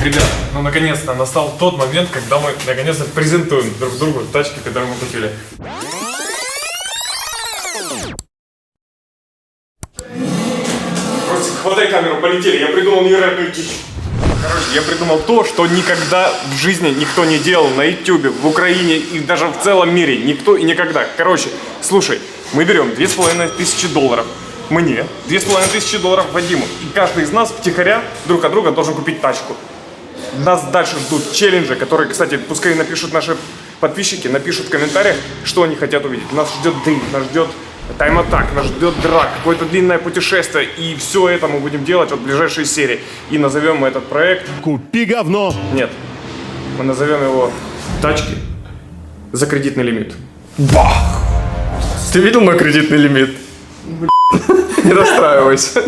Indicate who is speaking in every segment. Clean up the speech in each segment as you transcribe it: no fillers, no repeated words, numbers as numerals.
Speaker 1: Ребят, ну наконец-то настал тот момент, когда мы наконец-то презентуем друг другу тачки, которые мы купили. Просто хватай камеру, полетели, я придумал невероятную дичь. Короче, я придумал то, что никогда в жизни никто не делал на YouTube, в Украине и даже в целом мире. Никто и никогда. Короче, слушай, мы берем $2500 мне, $2500 Вадиму. И каждый из нас втихаря друг от друга должен купить тачку. Нас дальше ждут челленджи, которые, кстати, пускай напишут наши подписчики, напишут в комментариях, что они хотят увидеть. Нас ждет дрифт, нас ждет тайм-атак, нас ждет драк, какое-то длинное путешествие. И все это мы будем делать вот в ближайшие серии. И назовем мы этот проект...
Speaker 2: Купи говно!
Speaker 1: Нет. Мы назовем его «Тачки за кредитный лимит». Бах! Ты видел мой кредитный лимит? Не расстраивайся.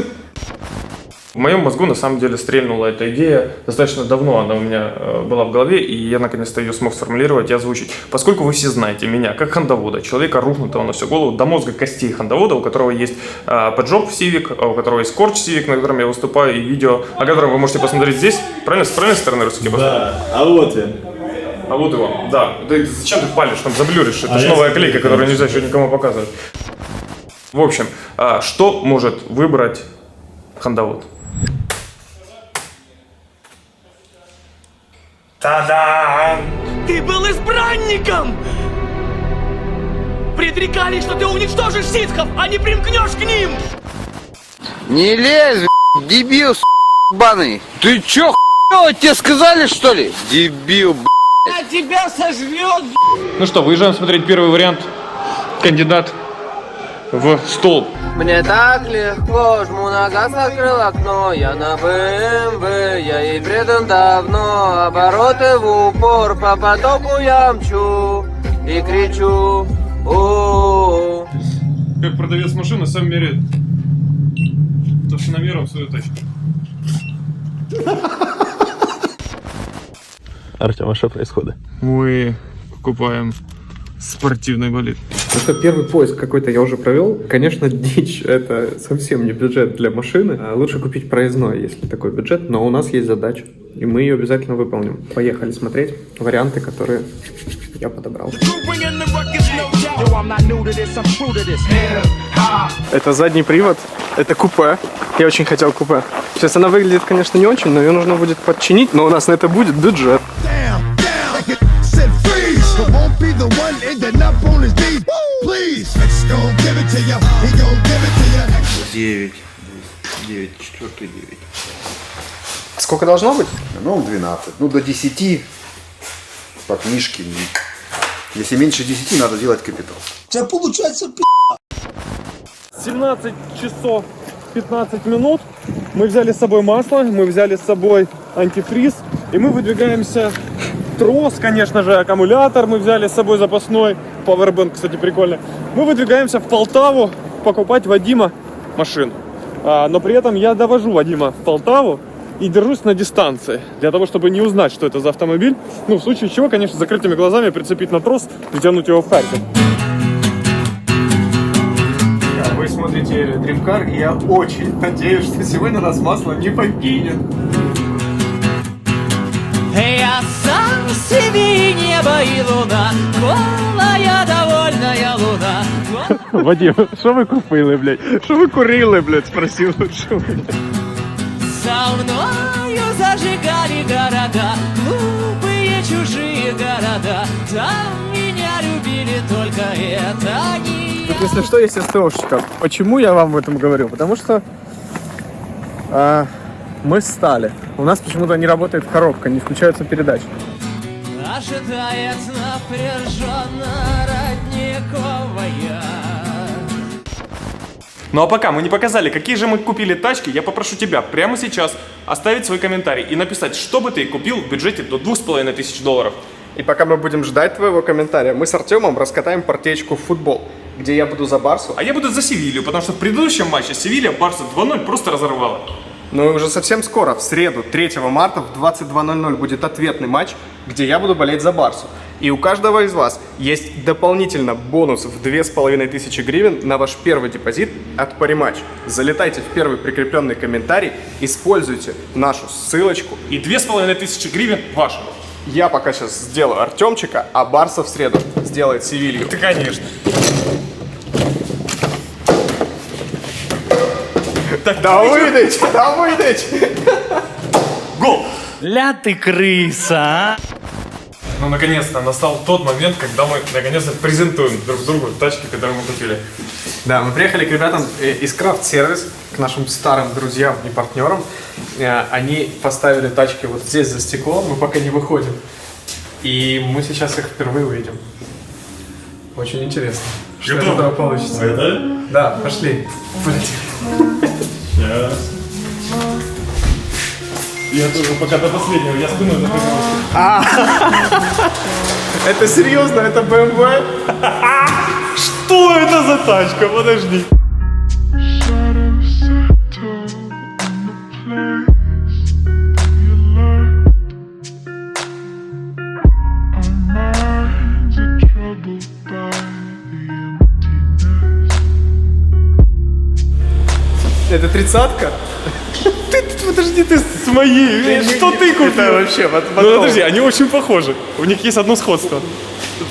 Speaker 1: В моем мозгу на самом деле стрельнула эта идея. Достаточно давно она у меня была в голове, и я наконец-то ее смог сформулировать и озвучить. Поскольку вы все знаете меня как хандовода, человека рухнутого на всю голову, до мозга костей хандовода, у которого есть поджоп Civic, у которого есть Корч Civic, на котором я выступаю, и видео, о котором вы можете посмотреть здесь. Правильно? С правильной стороны руки?
Speaker 2: Да, а вот я.
Speaker 1: А вот его, да. Да зачем ты палишь, там заблюришь? Это же новая клейка, которую нельзя еще никому показывать. В общем, что может выбрать хандовод? Та-дам!
Speaker 3: Ты был избранником! Предрекали, что ты уничтожишь ситхов, а не примкнешь к ним!
Speaker 4: Не лезь, дебил, ебаный. Ты чё, хуёво, тебе сказали, что ли? Дебил,
Speaker 3: А тебя сожрет,
Speaker 1: Ну что, выезжаем смотреть первый вариант. Кандидат в столб.
Speaker 4: Мне так легко, жму на газ, открыл окно. Я на БМВ, я ей предан давно. Обороты в упор, по потоку я мчу и кричу. О-о-о.
Speaker 1: Как продавец машины сам меряет толщиномером свою тачку.
Speaker 2: Артем, а что происходит?
Speaker 1: Мы покупаем спортивный болид.
Speaker 5: Ну что, первый поиск какой-то я уже провел. Конечно, дичь — это совсем не бюджет для машины. Лучше купить проездной, если такой бюджет, но у нас есть задача, и мы ее обязательно выполним. Поехали смотреть варианты, которые я подобрал. Это задний привод, это купе. Я очень хотел купе. Сейчас она выглядит, конечно, не очень, но ее нужно будет подчинить, но у нас на это будет бюджет.
Speaker 6: 9, 4, 9.
Speaker 5: Сколько должно быть?
Speaker 6: Ну, 12. Ну, до 10 по книжке. Если меньше 10, надо делать капитал.
Speaker 1: 17 часов 15 минут. Мы взяли с собой масло, мы взяли с собой антифриз, и мы выдвигаемся. Трос, конечно же, аккумулятор мы взяли с собой запасной. Powerbank, кстати, прикольно. Мы выдвигаемся в Полтаву покупать Вадима машину. Но при этом я довожу Вадима в Полтаву и держусь на дистанции, для того, чтобы не узнать, что это за автомобиль. Ну, в случае чего, конечно, с закрытыми глазами прицепить на трос и тянуть его в Харьков. Вы смотрите Dream Car, и я очень надеюсь, что сегодня нас масло не покинет.
Speaker 3: Я сам себе небо и луна, голая довольная луна.
Speaker 5: Вадим, що ви купили, блядь? Що ви курили, блядь? Спросил лучше.
Speaker 3: Со мною зажигали города, глупые чужие города. Там меня любили только это они.
Speaker 5: Тут, если что, есть СТОшечка. Почему я вам об этом говорю? Потому что мы встали. У нас почему-то не работает коробка, не включаются передачи.
Speaker 3: Ожидает напряженно родниковая.
Speaker 1: Ну а пока мы не показали, какие же мы купили тачки, я попрошу тебя прямо сейчас оставить свой комментарий и написать, что бы ты купил в бюджете до $2500.
Speaker 5: И пока мы будем ждать твоего комментария, мы с Артемом раскатаем партеечку в футбол, где я буду за Барсу.
Speaker 1: А я буду за Севилью, потому что в предыдущем матче Севилья Барсу 2-0 просто разорвала.
Speaker 5: Но уже совсем скоро, в среду, 3 марта в 22:00 будет ответный матч, где я буду болеть за Барсу. И у каждого из вас есть дополнительно бонус в 2500 гривен на ваш первый депозит от Париматч. Залетайте в первый прикрепленный комментарий, используйте нашу ссылочку.
Speaker 1: И 2500 гривен ваши.
Speaker 5: Я пока сейчас сделаю Артемчика, а Барса в среду сделает Севилью.
Speaker 1: Ты, конечно.
Speaker 5: Да выдайте, да выдайте!
Speaker 1: Гол!
Speaker 3: Ля ты крыса, а!
Speaker 1: Ну, наконец-то настал тот момент, когда мы наконец-то презентуем друг другу тачки, которые мы купили.
Speaker 5: Да, мы приехали к ребятам из Craft Service, к нашим старым друзьям и партнерам. Они поставили тачки вот здесь за стеклом, мы пока не выходим. И мы сейчас их впервые увидим. Очень интересно, что из этого получится. Да, пошли. Полетели.
Speaker 1: Я тоже пока до последнего, я спиной закрываю.
Speaker 5: Это серьезно? Это BMW?
Speaker 1: Что это за тачка? Подожди.
Speaker 5: Это 30-ка?
Speaker 1: Подожди, ты с моей. Что ты купил?
Speaker 5: Это вообще, вот
Speaker 1: Ну подожди, они очень похожи. У них есть одно сходство.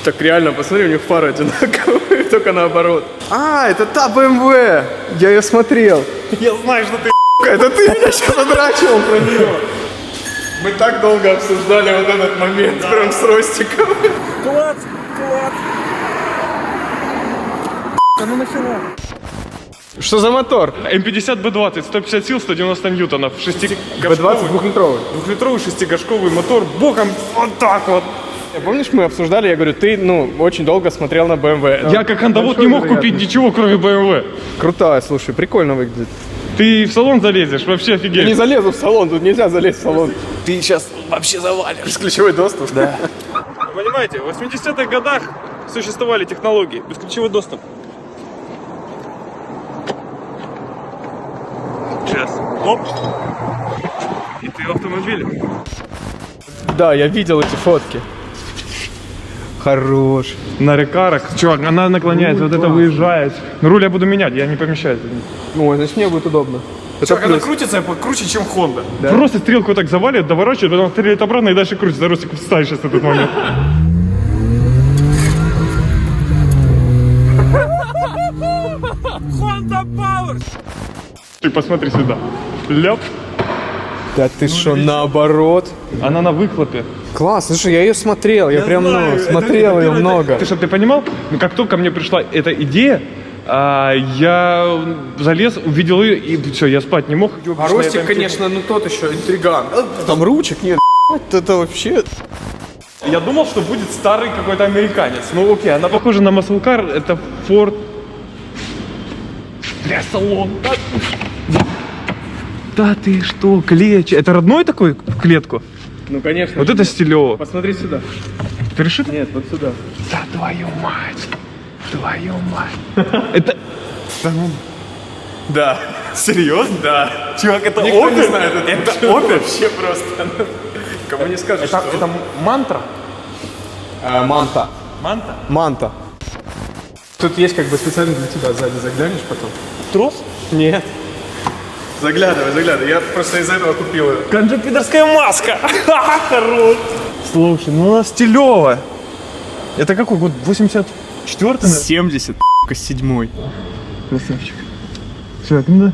Speaker 5: Так реально, посмотри, у них фары одинаковые, только наоборот. А, это та BMW! Я ее смотрел.
Speaker 1: Я знаю, что ты.
Speaker 5: Это ты меня сейчас отрачивал про нее. Мы так долго обсуждали вот этот момент, прям с Ростиком.
Speaker 3: Клац, клац. Ну нахера?
Speaker 5: Что за мотор?
Speaker 1: М50 Б20, 150 сил, 190 ньютонов.
Speaker 5: B20 двухлитровый.
Speaker 1: Двухлитровый шестигоршковый мотор боком вот так вот.
Speaker 5: Помнишь, мы обсуждали, я говорю, ты, очень долго смотрел на BMW.
Speaker 1: Я как хандовод не мог купить ничего, кроме BMW.
Speaker 5: Крутая, слушай, прикольно выглядит.
Speaker 1: Ты в салон залезешь, вообще
Speaker 5: Я не
Speaker 1: офигеть.
Speaker 5: залезу в салон, тут нельзя залезть в салон. Ты сейчас вообще завалишь. Бесключевой доступ? Да.
Speaker 1: Понимаете, в 80-х годах существовали технологии, бесключевой доступ. Сейчас. Оп. И ты в автомобиле.
Speaker 5: Да, я видел эти фотки. Хорош.
Speaker 1: На рекарах. Чувак, она наклоняется, вот это выезжает. Но руль я буду менять, я не помещаюсь.
Speaker 5: Ой, значит мне будет удобно.
Speaker 1: Чувак, она крутится круче, чем Honda. Да? Просто стрелку так заваливает, доворачивает, потом стреляет обратно и дальше крутится. Ростик, встань сейчас в этот момент.
Speaker 3: Honda Power!
Speaker 1: Ты посмотри сюда. Ляп.
Speaker 5: Да ты что, наоборот?
Speaker 1: Она на выхлопе.
Speaker 5: Класс, слушай, я ее смотрел, я прям, смотрел ее много.
Speaker 1: Ты, чтобы ты понимал, как только мне пришла эта идея, я залез, увидел ее, и все, я спать не мог.
Speaker 5: А Ростик, конечно, тот еще интриган. Там ручек нет, это вообще...
Speaker 1: Я думал, что будет старый какой-то американец. Ну окей, она похожа на Muscle Car, это Ford. Бля, салон. Да ты что, клетч. Это родной такой в клетку?
Speaker 5: Ну, конечно.
Speaker 1: Вот это стилево.
Speaker 5: Посмотри сюда.
Speaker 1: Ты решил?
Speaker 5: Нет, вот сюда.
Speaker 1: Да твою мать. Твою мать. Это... Да ну...
Speaker 5: Да.
Speaker 1: Серьезно?
Speaker 5: Да.
Speaker 1: Чувак, это
Speaker 5: Никто
Speaker 1: Opel?
Speaker 5: не знает.
Speaker 1: Это
Speaker 5: Opel?
Speaker 1: Opel?
Speaker 5: Вообще просто. Кому не скажешь, что...
Speaker 1: Это мантра?
Speaker 5: Манта.
Speaker 1: Манта?
Speaker 5: Манта. Тут есть как бы специально для тебя сзади, заглянешь потом.
Speaker 1: Трос?
Speaker 5: Нет. Заглядывай. Я просто из-за этого купил ее.
Speaker 1: Конджипидерская маска! Хорош! Слушай, ну она стилевая. Это какой год? 84-й?
Speaker 5: 77-й.
Speaker 1: Красавчик. Чувак, ну да.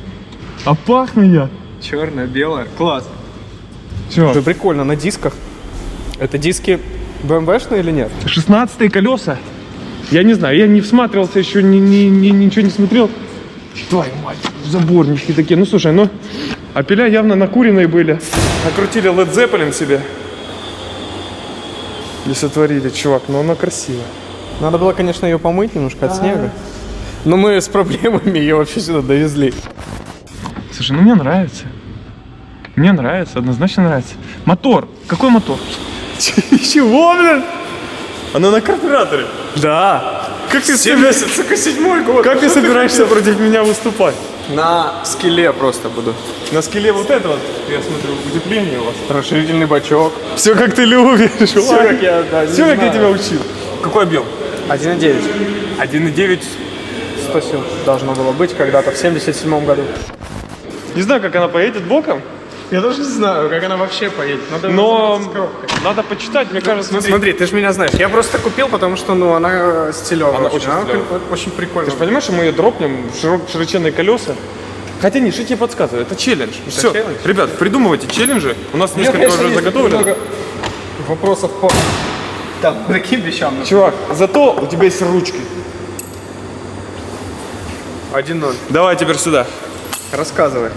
Speaker 1: А пахну я.
Speaker 5: Черная, белая. Класс.
Speaker 1: Все.
Speaker 5: Это прикольно, на дисках. Это диски BMW-шные или нет?
Speaker 1: 16-е колеса. Я не знаю, я не всматривался еще, ничего не смотрел. Твою мать, заборнички такие. Ну слушай, ну, опеля явно накуренные были. Накрутили Led Zeppelin себе. И сотворили, чувак, но она красивая.
Speaker 5: Надо было, конечно, ее помыть немножко от снега. Но мы с проблемами ее вообще сюда довезли.
Speaker 1: Слушай, ну мне нравится. Мне нравится, однозначно нравится. Мотор. Какой мотор? Чего, блин? Она на карбюраторе.
Speaker 5: Да.
Speaker 1: Как ты
Speaker 5: 77-й год.
Speaker 1: Как ты собираешься против меня выступать?
Speaker 5: На скеле просто буду.
Speaker 1: На скеле вот это вот, я смотрю, утепление у вас.
Speaker 5: Расширительный бачок.
Speaker 1: Все как ты любишь.
Speaker 5: Все как я, да,
Speaker 1: Все как я тебя учил. Какой объем?
Speaker 5: 1,9.
Speaker 1: 1,9.
Speaker 5: 100 сил должно было быть когда-то в 77 году.
Speaker 1: Не знаю, как она поедет боком,
Speaker 5: Я даже не знаю, как она вообще поедет. Надо
Speaker 1: но
Speaker 5: с коробкой.
Speaker 1: надо почитать, мне кажется.
Speaker 5: Смотри, ты же меня знаешь. Я просто купил, потому что, ну, она стилевая.
Speaker 1: Она очень стилевая.
Speaker 5: Очень прикольная.
Speaker 1: Ты же понимаешь, что мы ее дропнем в широченные колеса? Хотя не, что я тебе подсказываю, это челлендж. Все,
Speaker 5: челлендж?
Speaker 1: ребят, придумывайте челленджи. У нас несколько уже заготовлено.
Speaker 5: Много вопросов по таким вещам.
Speaker 1: Чувак, зато у тебя есть ручки.
Speaker 5: 1-0.
Speaker 1: Давай теперь сюда.
Speaker 5: Рассказывай.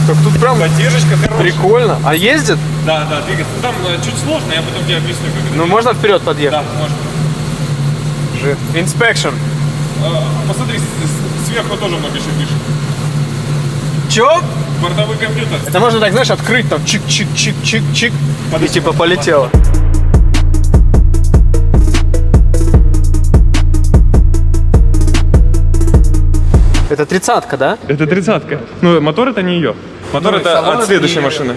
Speaker 5: Так тут прям
Speaker 1: Поддержка хорошая.
Speaker 5: прикольно. А ездит?
Speaker 1: Да, двигаться. Там чуть сложно, я потом тебе объясню, как это.
Speaker 5: Ну, можно вперед подъехать?
Speaker 1: Да, можно.
Speaker 5: Inspection.
Speaker 1: Посмотри, сверху тоже много еще пишет.
Speaker 5: Чё?
Speaker 1: Бортовой компьютер.
Speaker 5: Это можно так, знаешь, открыть там чик-чик-чик-чик-чик. И типа полетело. Это 30-ка, да?
Speaker 1: Это 30-ка. Ну, мотор это не ее. Мотор
Speaker 5: Ну,
Speaker 1: это
Speaker 5: салон
Speaker 1: от
Speaker 5: это
Speaker 1: следующей
Speaker 5: не
Speaker 1: машины.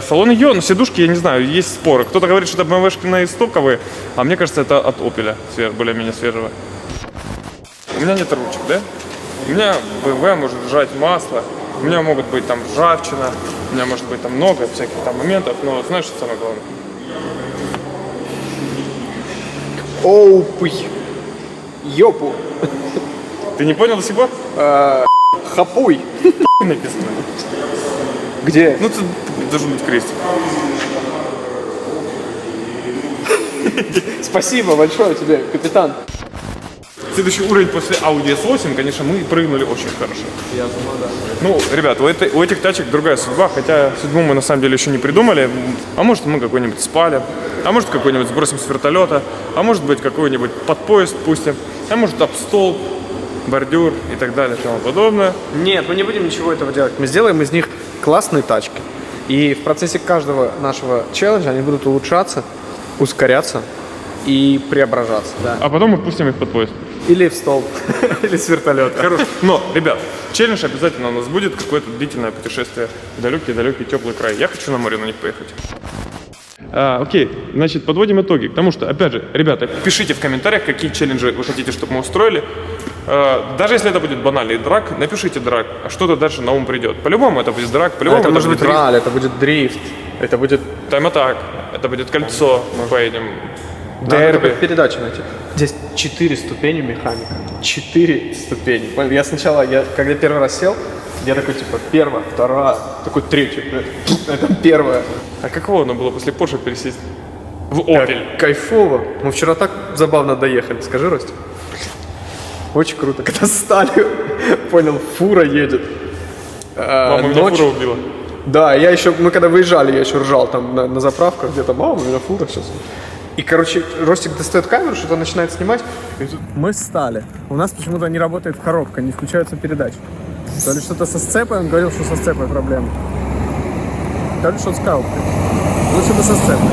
Speaker 1: Салон ее, но сидушки, я не знаю, есть споры. Кто-то говорит, что это BMW-шкины стоковые, а мне кажется, это от Opel, более-менее свежего. У меня нет ручек, да? У меня BMW может сжать масло, у меня могут быть там ржавчина, у меня может быть там много всяких там моментов, но знаешь, что самое главное?
Speaker 5: Оупый. Ёпу.
Speaker 1: Ты не понял до сих пор?
Speaker 5: Хапуй.
Speaker 1: Написано.
Speaker 5: Где?
Speaker 1: Ну, тут должен быть крестик.
Speaker 5: Спасибо большое тебе, капитан.
Speaker 1: Следующий уровень после Audi S8, конечно, мы прыгнули очень хорошо.
Speaker 5: Я думаю, да.
Speaker 1: Ну, ребят, у этих тачек другая судьба, хотя судьбу мы на самом деле еще не придумали. А может, мы какой-нибудь спалим, а может, какой-нибудь сбросим с вертолета, а может быть, какой-нибудь под поезд пустим, а может, об стол, бордюр и так далее и тому подобное.
Speaker 5: Нет, мы не будем ничего этого делать. Мы сделаем из них классные тачки. И в процессе каждого нашего челленджа они будут улучшаться, ускоряться и преображаться. Да.
Speaker 1: А потом мы пустим их под поезд.
Speaker 5: Или в стол, или с вертолета.
Speaker 1: Хорошо. Но, ребят, челлендж обязательно у нас будет, какое-то длительное путешествие в далекий-далекий теплый край. Я хочу на море на них поехать. Окей, значит, подводим итоги. Потому что, опять же, ребята, пишите в комментариях, какие челленджи вы хотите, чтобы мы устроили. Даже если это будет банальный драг, напишите драг, а что-то дальше на ум придет. По-любому это будет драг, по-любому
Speaker 5: Это может быть
Speaker 1: дрифт.
Speaker 5: ралли, это будет дрифт, это будет
Speaker 1: Тайм-атак, это будет кольцо, мы поедем.
Speaker 5: Надо только
Speaker 1: Дерби.
Speaker 5: передачу найти. Здесь 4 ступени механика. 4 ступени. Понял? Я сначала, когда первый раз сел, я такой, типа, первая, вторая, такой третья. Это первая.
Speaker 1: А каково оно было после Porsche пересесть в Opel?
Speaker 5: Кайфово. Мы вчера так забавно доехали. Скажи, Ростик. Очень круто. Когда стали, понял, фура едет.
Speaker 1: Мама меня
Speaker 5: Ночь.
Speaker 1: фура убила.
Speaker 5: Да, мы когда выезжали, я еще ржал там на заправках где-то. Мама, у меня фура сейчас. И, короче, Ростик достает камеру, что-то начинает снимать. И тут мы встали. У нас почему-то не работает коробка, не включаются передачи. То ли что-то со сцепой, он говорил, что со сцепой проблема. То ли что-то с коробкой. Лучше бы со сцепой.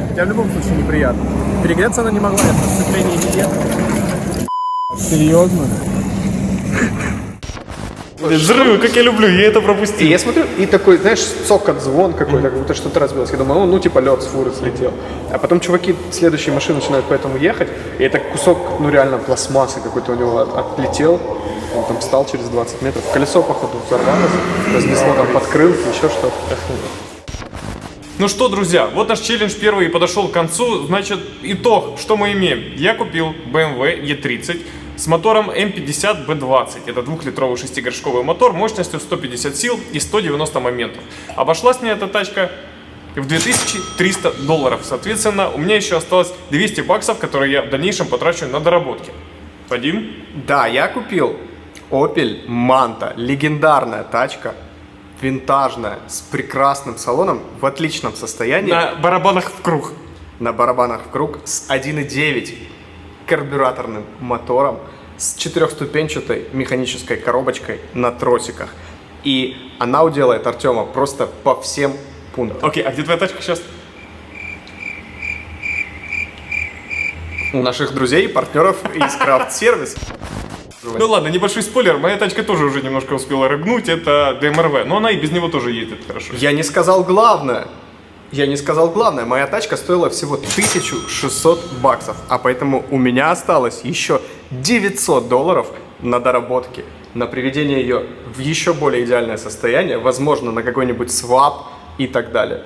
Speaker 5: Хотя в любом случае неприятно. Перегреться она не могла, это сцепление не ехало. Серьезно?
Speaker 1: Взрывы, как я люблю, я это
Speaker 5: И
Speaker 1: пропустил.
Speaker 5: я смотрю, и такой, знаешь, цокот, звон какой-то, как будто что-то разбилось. Я думаю, ну типа лед с фуры слетел. А потом чуваки следующие машины начинают по этому ехать, и это кусок, ну реально пластмассы какой-то у него отлетел. Он там встал через 20 метров. Колесо, походу, взорвалось, разнесло там подкрылки, еще что-то.
Speaker 1: Ну что, друзья, вот наш челлендж первый подошел к концу. Значит, итог, что мы имеем? Я купил BMW E30 с мотором M50 B20. Это 2-литровый шестигоршковый мотор мощностью 150 сил и 190 моментов. Обошлась мне эта тачка в $2300. Соответственно, у меня еще осталось 200 баксов, которые я в дальнейшем потрачу на доработки. Вадим?
Speaker 5: Да, я купил Opel Manta, легендарная тачка, винтажная, с прекрасным салоном, в отличном состоянии.
Speaker 1: На барабанах в круг.
Speaker 5: На барабанах в круг с 1.9 карбюраторным мотором, с 4-ступенчатой механической коробочкой на тросиках. И она уделает Артема просто по всем пунктам.
Speaker 1: Окей, а где твоя тачка сейчас?
Speaker 5: У наших друзей, партнеров из Крафт Сервис.
Speaker 1: Ну ладно, небольшой спойлер, моя тачка тоже уже немножко успела рыгнуть, это ДМРВ, но она и без него тоже ездит хорошо.
Speaker 5: Я не сказал главное. Моя тачка стоила всего 1600 баксов, а поэтому у меня осталось еще $900 на доработки, на приведение ее в еще более идеальное состояние, возможно, на какой-нибудь свап и так далее.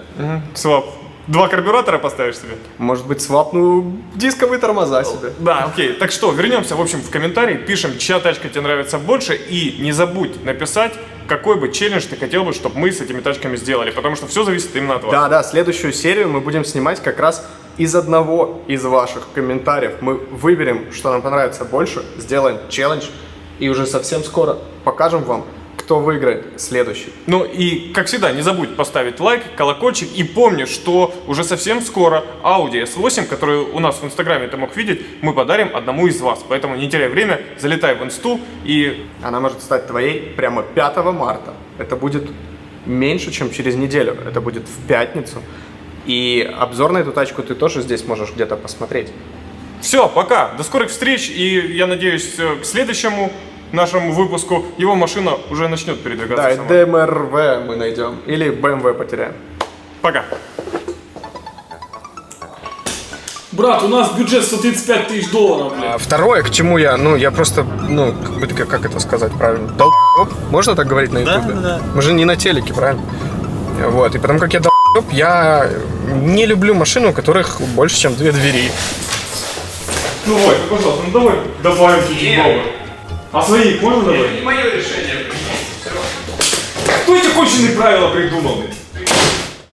Speaker 1: Свап. 2 карбюратора поставишь себе?
Speaker 5: Может быть, свапну дисковые тормоза себе.
Speaker 1: Да, окей. Так что, вернемся, в общем, в комментарии, пишем, чья тачка тебе нравится больше, и не забудь написать, какой бы челлендж ты хотел бы, чтобы мы с этими тачками сделали, потому что все зависит именно от вас.
Speaker 5: Да, следующую серию мы будем снимать как раз из одного из ваших комментариев. Мы выберем, что нам понравится больше, сделаем челлендж, и уже совсем скоро покажем вам, кто выиграет следующий.
Speaker 1: Ну и, как всегда, не забудь поставить лайк, колокольчик, и помни, что уже совсем скоро Audi S8, который у нас в Инстаграме ты мог видеть, мы подарим одному из вас. Поэтому не теряй время, залетай в Инсту и...
Speaker 5: Она может стать твоей прямо 5 марта. Это будет меньше, чем через неделю. Это будет в пятницу. И обзор на эту тачку ты тоже здесь можешь где-то посмотреть.
Speaker 1: Все, пока, до скорых встреч, и я надеюсь, к следующему нашему выпуску его машина уже начнет передвигаться
Speaker 5: Да, и
Speaker 1: сама.
Speaker 5: ДМРВ мы найдем. Или BMW потеряем.
Speaker 1: Пока.
Speaker 3: Брат, у нас бюджет $135 тысяч, блядь.
Speaker 5: А второе, к чему я просто, как это сказать правильно? Долбоёб? Можно так говорить на ютубе? Да. Мы же не на телеке, правильно? Вот, и потому как я долбоёб, я не люблю машины, у которых больше, чем 2 двери.
Speaker 1: Ну, Вань, пожалуйста, давай добавим чуть-чуть бабок. А своих можно добавить?
Speaker 5: Не мое решение.
Speaker 1: Кто эти конченые правила придумал?